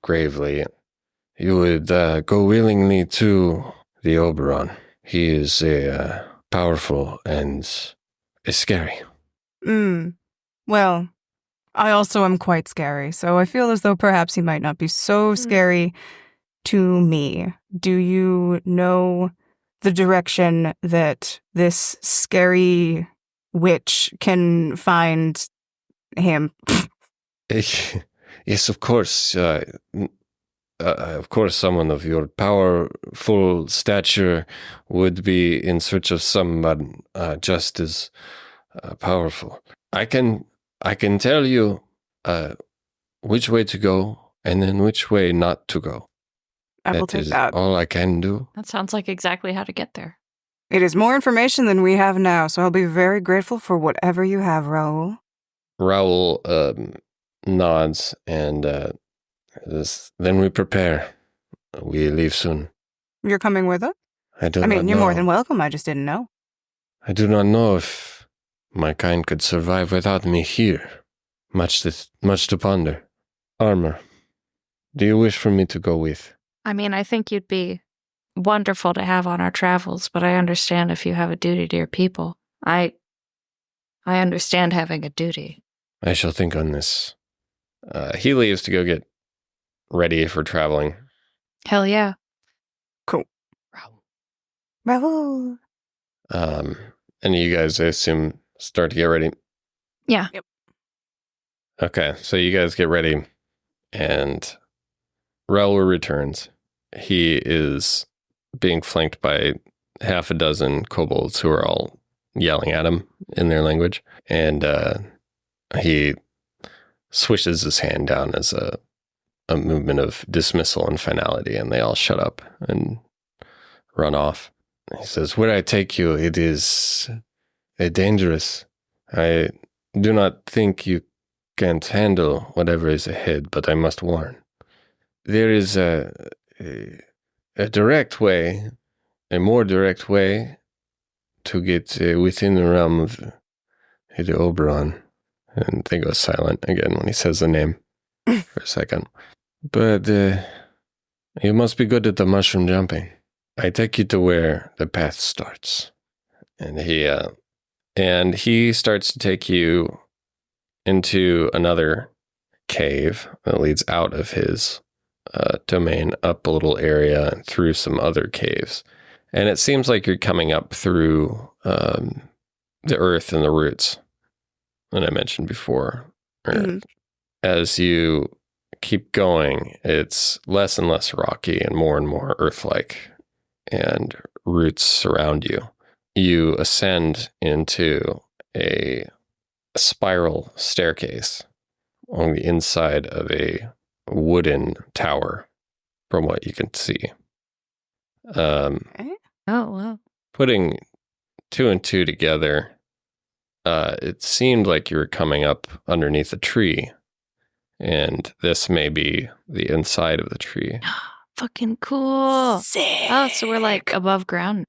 gravely. You would go willingly to the Oberon. He is powerful and scary. Well, I also am quite scary, so I feel as though perhaps he might not be so scary to me. Do you know the direction that this scary witch can find him? Yes, of course. Of course, someone of your powerful stature would be in search of someone just as powerful. I can tell you which way to go and then which way not to go. I will take that. All I can do. That sounds like exactly how to get there. It is more information than we have now, so I'll be very grateful for whatever you have, Raul. Raul nods and then we prepare. We leave soon. You're coming with us? You're more than welcome. I just didn't know. I do not know if my kind could survive without me here. Much to ponder. Armor, do you wish for me to go with? I mean, I think you'd be wonderful to have on our travels, but I understand if you have a duty to your people. I understand having a duty. I shall think on this. He leaves to go get ready for traveling. Hell yeah. Cool. Raoul. And you guys, I assume, start to get ready. Yeah. Yep. Okay, so you guys get ready, and Raoul returns. He is being flanked by half a dozen kobolds who are all yelling at him in their language, and he swishes his hand down as a movement of dismissal and finality, and they all shut up and run off. He says, "Where I take you, it is dangerous. I do not think you can't handle whatever is ahead, but I must warn. There is a direct way, a more direct way to get within the realm of the Oberon." And they go silent again when he says the name for a second. "But you must be good at the mushroom jumping. I take you to where the path starts." And he starts to take you into another cave that leads out of his domain, up a little area and through some other caves. And it seems like you're coming up through the earth and the roots that I mentioned before. Mhm. As you keep going, it's less and less rocky and more earth-like, and roots surround you. You ascend into a spiral staircase on the inside of a wooden tower, from what you can see. Oh, wow. Putting two and two together, it seemed like you were coming up underneath a tree, and this may be the inside of the tree. Fucking cool. Sick. Oh, so we're like above ground.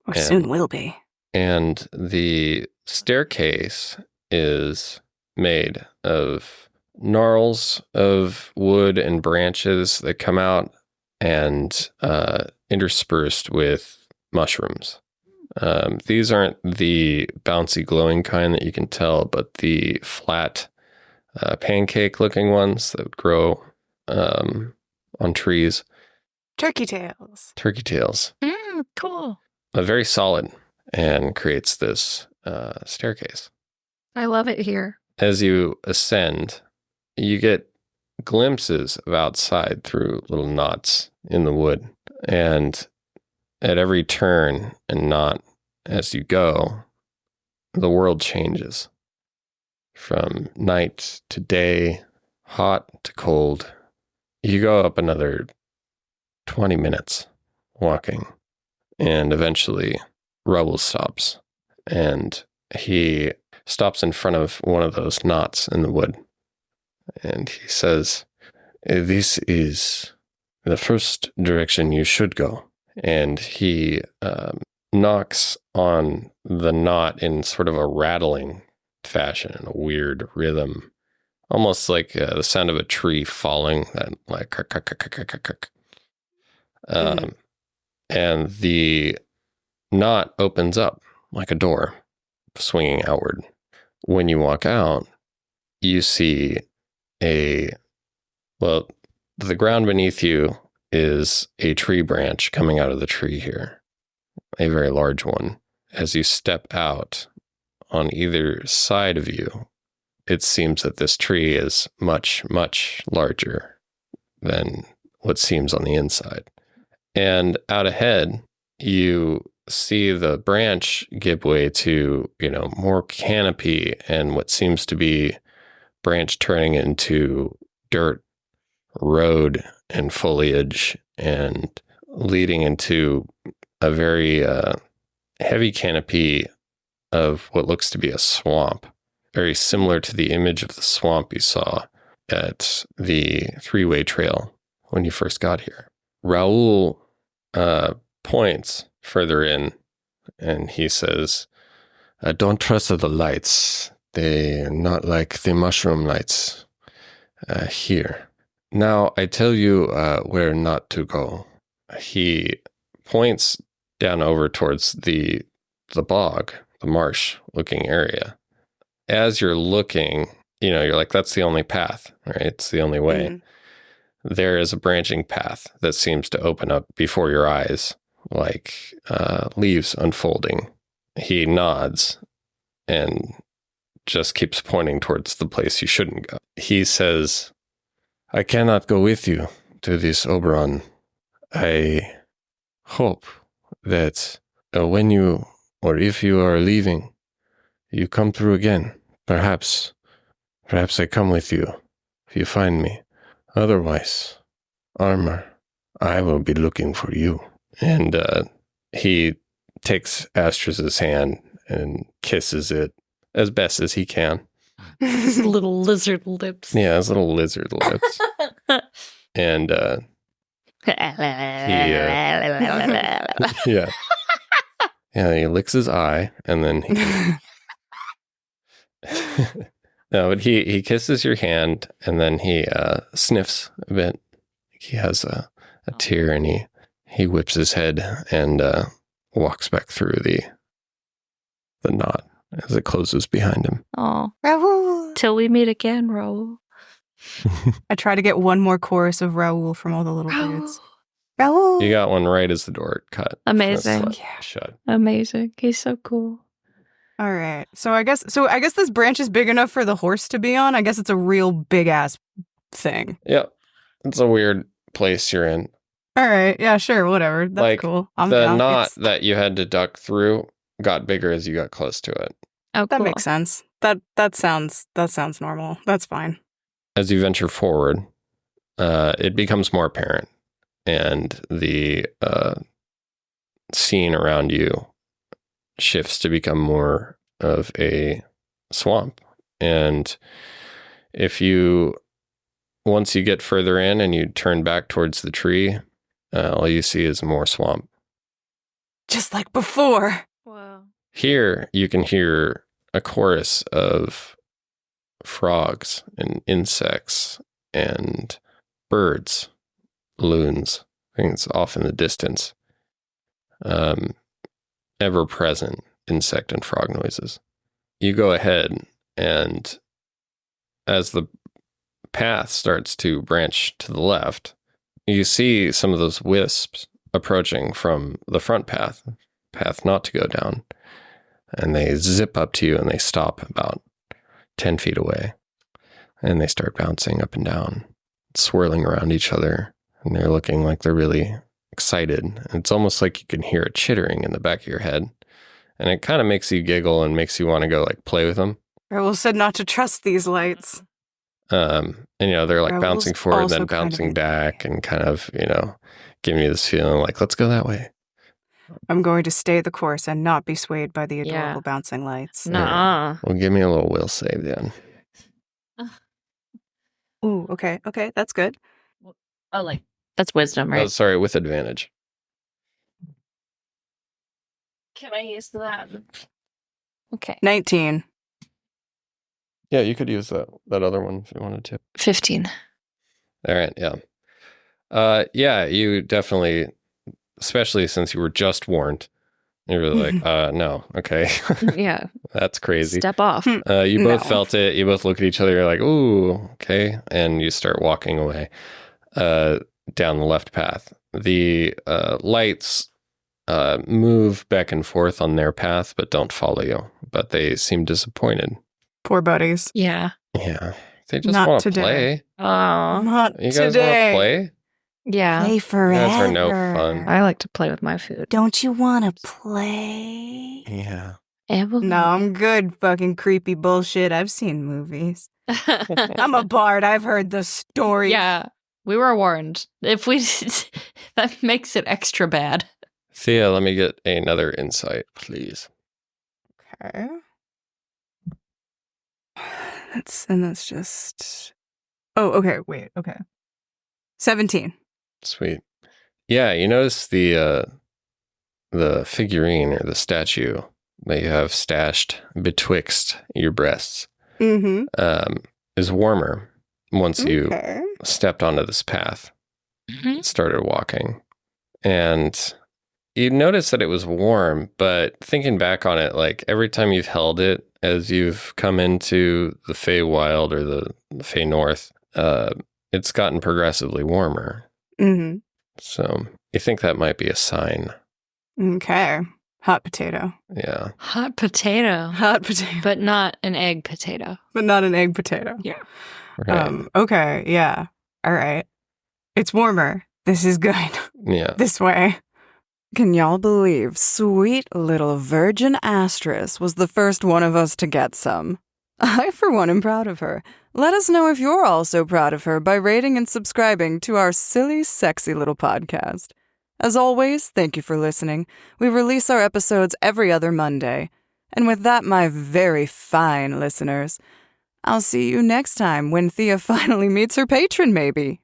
Or Yeah. soon will be. And the staircase is made of gnarls of wood and branches that come out and interspersed with mushrooms. These aren't the bouncy glowing kind that you can tell, but the flat pancake looking ones that grow on trees. Turkey tails. Turkey tails. Cool. Very solid, and creates this staircase. I love it here. As you ascend, you get glimpses of outside through little knots in the wood. And at every turn and knot as you go, the world changes. From night to day, hot to cold. You go up another 20 minutes walking, and eventually Rubble stops, and he stops in front of one of those knots in the wood, and he says, "This is the first direction you should go." And he knocks on the knot in sort of a rattling fashion, in a weird rhythm, almost like the sound of a tree falling, that like crack, crack, crack, crack, crack, crack. And the knot opens up like a door, swinging outward. When you walk out, you see the ground beneath you is a tree branch coming out of the tree here, a very large one. As you step out, on either side of you, it seems that this tree is much, much larger than what seems on the inside. And out ahead, you see the branch give way to, more canopy and what seems to be branch turning into dirt, road, and foliage, and leading into a very heavy canopy of what looks to be a swamp, very similar to the image of the swamp you saw at the three-way trail when you first got here. Raoul points further in, and he says, "Don't trust the lights. They're not like the mushroom lights here. Now, I tell you where not to go." He points down over towards the bog, the marsh-looking area. As you're looking, you're like, that's the only path, right? It's the only way. There is a branching path that seems to open up before your eyes like leaves unfolding. He nods and just keeps pointing towards the place you shouldn't go. He says, I cannot go with you to this Oberon. I hope that when you, or if you are leaving, you come through again. Perhaps I come with you if you find me. Otherwise, armor, I will be looking for you. And he takes Astris's hand and kisses it as best as he can. His little lizard lips. Yeah, his little lizard lips. And he licks his eye, and then no, but he kisses your hand, and then he sniffs a bit. He has a tear, and he whips his head and walks back through the knot as it closes behind him. Oh, Raoul! Till we meet again, Raoul. I try to get one more chorus of Raoul from all the little dudes. Raoul! You got one right as the door cut. Amazing. Shut. Amazing. He's so cool. All right. So I guess this branch is big enough for the horse to be on. I guess it's a real big ass thing. Yep. It's a weird place you're in. All right. Yeah, sure. Whatever. That's like, cool. The knot that you had to duck through got bigger as you got close to it. Oh, that cool. makes sense. That sounds normal. That's fine. As you venture forward, it becomes more apparent, and the scene around you shifts to become more of a swamp. And once you get further in and you turn back towards the tree, all you see is more swamp. Just like before. Wow. Here, you can hear a chorus of frogs and insects and birds, loons, things off in the distance. Ever present insect and frog noises. You go ahead, and as the path starts to branch to the left, you see some of those wisps approaching from the front path not to go down. And they zip up to you and they stop about 10 feet away. And they start bouncing up and down, swirling around each other. And they're looking like they're really excited. And it's almost like you can hear it chittering in the back of your head. And it kind of makes you giggle and makes you want to go like play with them. Raoul said not to trust these lights. And they're like Raoul's bouncing forward, also then kind of bouncing back, and kind of, giving you this feeling like, let's go that way. I'm going to stay the course and not be swayed by the adorable bouncing lights. Nuh-uh. Well, give me a little will save then. Ooh, okay, that's good. Oh, that's wisdom, right? Oh, sorry, with advantage. Can I use that? Okay. 19. Yeah, you could use that other one if you wanted to. 15. All right, yeah. Yeah, you definitely, especially since you were just warned, you were like, no, okay. Yeah. That's crazy. Step off. You both felt it. You both look at each other. You're like, ooh, okay. And you start walking away down the left path. The lights move back and forth on their path, but don't follow you. But they seem disappointed. Poor buddies. Yeah. Yeah. They just Not want to today. play. Oh. Not You guys want today. to play? Yeah. Play You forever. guys are no fun. I like to play with my food. Don't you want to play? Yeah. No, I'm good. Fucking creepy bullshit. I've seen movies. I'm a bard. I've heard the story. Yeah. We were warned. If we that makes it extra bad. Thea, let me get another insight, please. Okay. That's just. Oh, okay. Wait. Okay. 17. Sweet. Yeah, you notice the figurine or the statue that you have stashed betwixt your breasts Mm-hmm. is warmer once you Okay. stepped onto this path, Mhm. started walking. And you notice that it was warm, but thinking back on it, like every time you've held it as you've come into the Feywild or the Fey North, it's gotten progressively warmer. Mm-hmm. So you think that might be a sign Okay. Hot potato. Yeah. Hot potato. Hot potato. But not an egg potato. But not an egg potato. Yeah. Right. Okay, yeah. All right. It's warmer. This is good. Yeah. This way. Can y'all believe sweet little virgin Astris was the first one of us to get some? I, for one, am proud of her. Let us know if you're also proud of her by rating and subscribing to our silly, sexy little podcast. As always, thank you for listening. We release our episodes every other Monday. And with that, my very fine listeners, I'll see you next time when Thea finally meets her patron, maybe.